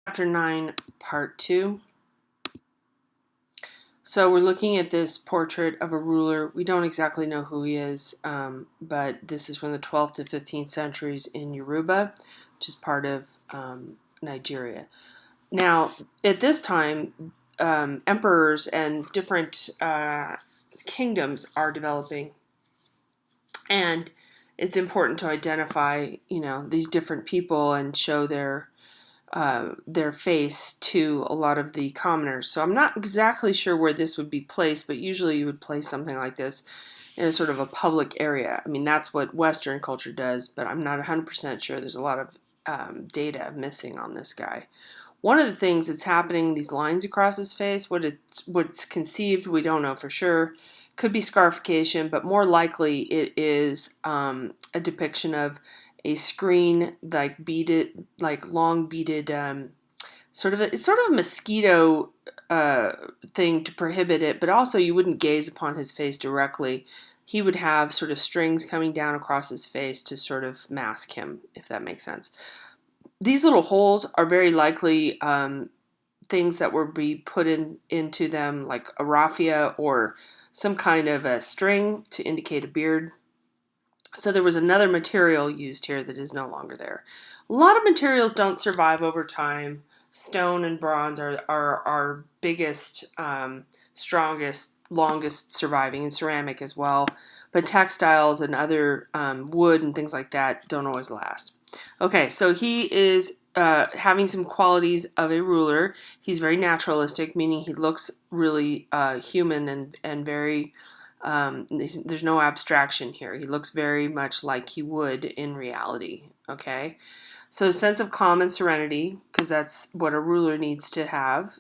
Chapter 9, Part 2. So we're looking at this portrait of a ruler. We don't exactly know who he is, but this is from the 12th to 15th centuries in Yoruba, which is part of Nigeria. Now, at this time, emperors and different kingdoms are developing, and it's important to identify, these different people and show their face to a lot of the commoners. So I'm not exactly sure where this would be placed, but usually you would place something like this in a sort of a public area. I mean, that's what Western culture does, but I'm not 100% sure. There's a lot of data missing on this guy. One of the things that's happening, these lines across his face, what's conceived, we don't know for sure. Could be scarification, but more likely it is a depiction of a screen, like beaded, like long beaded, it's sort of a mosquito thing to prohibit it, but also you wouldn't gaze upon his face directly. He would have sort of strings coming down across his face to sort of mask him, if that makes sense. These little holes are very likely things that would be put into them, like a raffia or some kind of a string to indicate a beard. So there was another material used here that is no longer there. A lot of materials don't survive over time. Stone and bronze are our biggest, strongest, longest surviving, and ceramic as well. But textiles and other wood and things like that don't always last. Okay, so he is having some qualities of a ruler. He's very naturalistic, meaning he looks really human and very there's no abstraction here. He looks very much like he would in reality. Okay, so a sense of calm and serenity, because that's what a ruler needs to have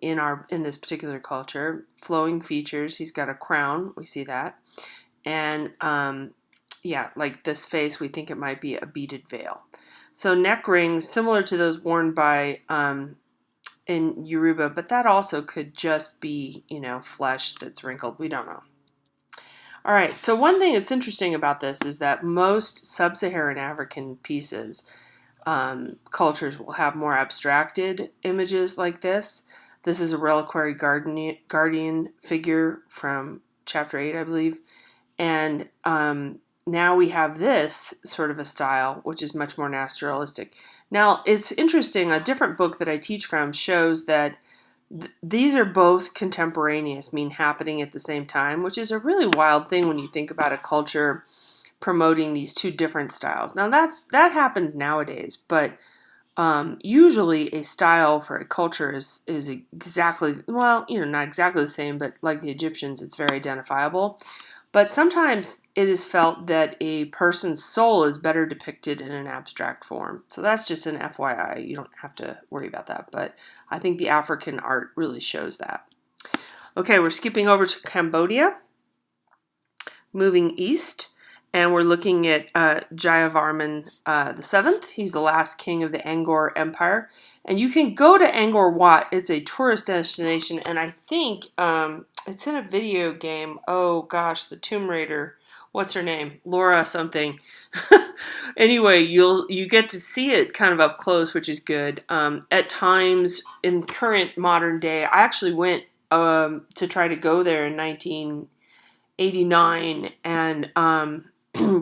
in this particular culture. Flowing features. He's got a crown. We see that, and like this face, we think it might be a beaded veil. So neck rings similar to those worn by in Yoruba, but that also could just be flesh that's wrinkled. We don't know. All right, so one thing that's interesting about this is that most sub-Saharan African pieces, cultures will have more abstracted images like this. This is a reliquary guardian figure from chapter 8, I believe. And now we have this sort of a style, which is much more naturalistic. Now, it's interesting, a different book that I teach from shows that these are both contemporaneous, mean happening at the same time, which is a really wild thing when you think about a culture promoting these two different styles. Now that happens nowadays, but usually a style for a culture is exactly, well, not exactly the same, but like the Egyptians, it's very identifiable. But sometimes it is felt that a person's soul is better depicted in an abstract form. So that's just an FYI. You don't have to worry about that. But I think the African art really shows that. Okay, we're skipping over to Cambodia, moving east, and we're looking at Jayavarman the Seventh. He's the last king of the Angkor Empire. And you can go to Angkor Wat. It's a tourist destination, and I think it's in a video game. Oh gosh, the Tomb Raider. What's her name? Laura something. Anyway, you get to see it kind of up close, which is good. At times in current modern day, I actually went to try to go there in 1989, and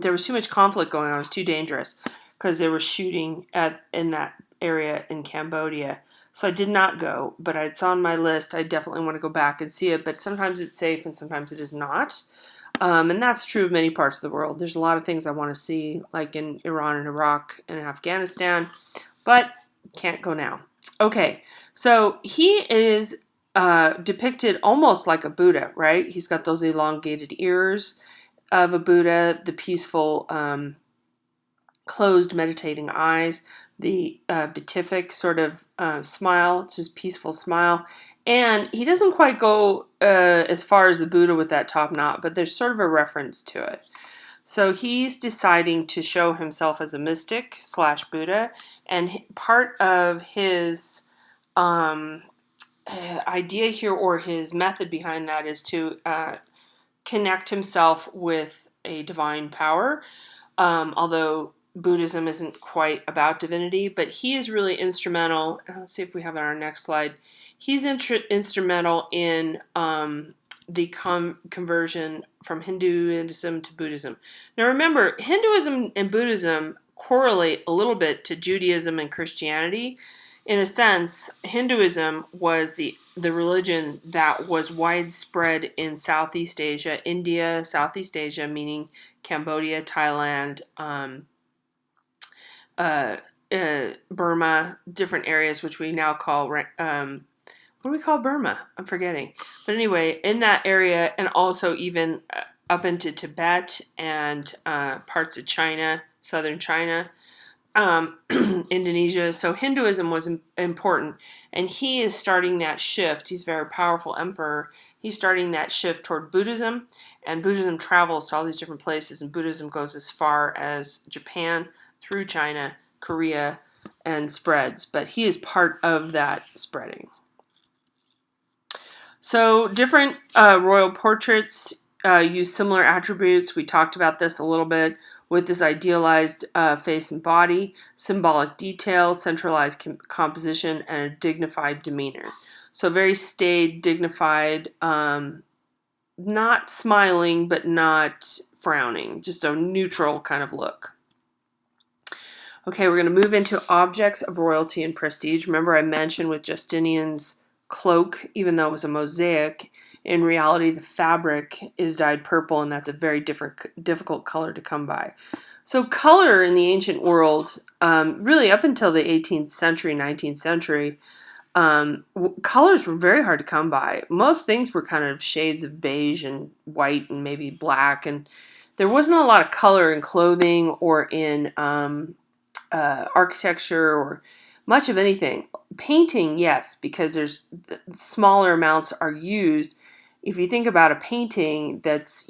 there was too much conflict going on. It was too dangerous because they were shooting in that area in Cambodia. So I did not go, but it's on my list. I definitely want to go back and see it, but sometimes it's safe and sometimes it is not. And that's true of many parts of the world. There's a lot of things I want to see, like in Iran and Iraq and Afghanistan, but can't go now. Okay, so he is depicted almost like a Buddha, right? He's got those elongated ears of a Buddha, the peaceful, closed, meditating eyes, the beatific sort of smile. It's his peaceful smile. And he doesn't quite go as far as the Buddha with that top knot, but there's sort of a reference to it. So he's deciding to show himself as a mystic slash Buddha, and part of his idea here, or his method behind that, is to connect himself with a divine power. Although Buddhism isn't quite about divinity, but he is really instrumental. Let's see if we have it on our next slide. He's instrumental in the conversion from Hinduism to Buddhism. Now remember, Hinduism and Buddhism correlate a little bit to Judaism and Christianity. In a sense, Hinduism was the religion that was widespread in Southeast Asia, India, Southeast Asia, meaning Cambodia, Thailand, Burma, different areas, which we now call, what do we call Burma? I'm forgetting. But anyway, in that area, and also even up into Tibet and parts of China, southern China, Indonesia. So Hinduism was important, and he is starting that shift. He's a very powerful emperor. He's starting that shift toward Buddhism, and Buddhism travels to all these different places, and Buddhism goes as far as Japan, through China, Korea, and spreads. But he is part of that spreading. So different royal portraits use similar attributes. We talked about this a little bit with this idealized face and body, symbolic detail, centralized composition, and a dignified demeanor. So very staid, dignified, not smiling, but not frowning, just a neutral kind of look. Okay, we're going to move into objects of royalty and prestige. Remember I mentioned with Justinian's cloak, even though it was a mosaic, in reality the fabric is dyed purple, and that's a very difficult color to come by. So color in the ancient world, really up until the 18th century, 19th century, colors were very hard to come by. Most things were kind of shades of beige and white and maybe black, and there wasn't a lot of color in clothing or in architecture or much of anything. Painting, yes, because there's smaller amounts are used. If you think about a painting that's,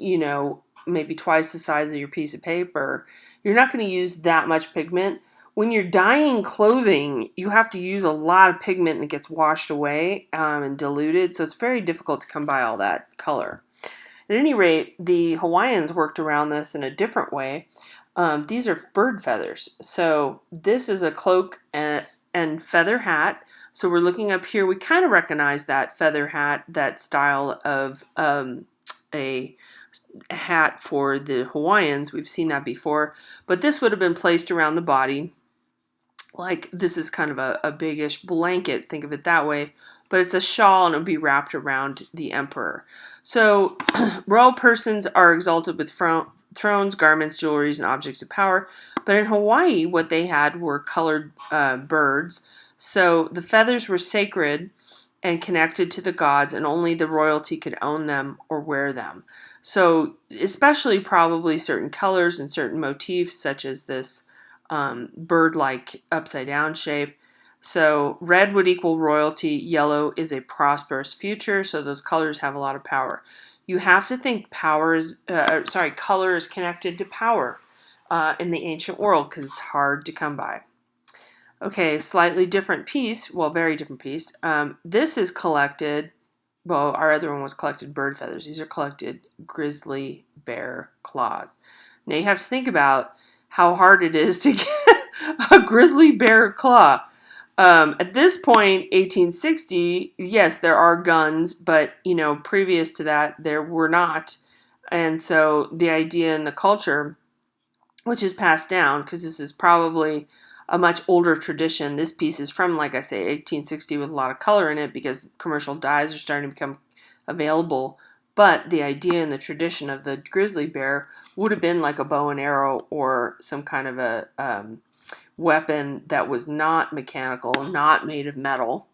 maybe twice the size of your piece of paper, you're not going to use that much pigment. When you're dyeing clothing, you have to use a lot of pigment and it gets washed away and diluted, so it's very difficult to come by all that color. At any rate, the Hawaiians worked around this in a different way. These are bird feathers. So this is a cloak and feather hat. So we're looking up here. We kind of recognize that feather hat, that style of a hat for the Hawaiians. We've seen that before. But this would have been placed around the body. Like this is kind of a biggish blanket. Think of it that way. But it's a shawl and it would be wrapped around the emperor. So royal persons are exalted with thrones, garments, jewelries, and objects of power. But in Hawaii, what they had were colored birds. So the feathers were sacred and connected to the gods, and only the royalty could own them or wear them. So especially probably certain colors and certain motifs, such as this bird-like upside-down shape. So red would equal royalty, yellow is a prosperous future, so those colors have a lot of power. You have to think color is connected to power in the ancient world because it's hard to come by. Okay, slightly different piece, well, very different piece. This is collected, well, our other one was collected bird feathers. These are collected grizzly bear claws. Now you have to think about how hard it is to get a grizzly bear claw. At this point, 1860, yes, there are guns, but, previous to that, there were not. And so the idea in the culture, which is passed down, because this is probably a much older tradition. This piece is from, like I say, 1860 with a lot of color in it because commercial dyes are starting to become available. But the idea and the tradition of the grizzly bear would have been like a bow and arrow or some kind of a weapon that was not mechanical, not made of metal.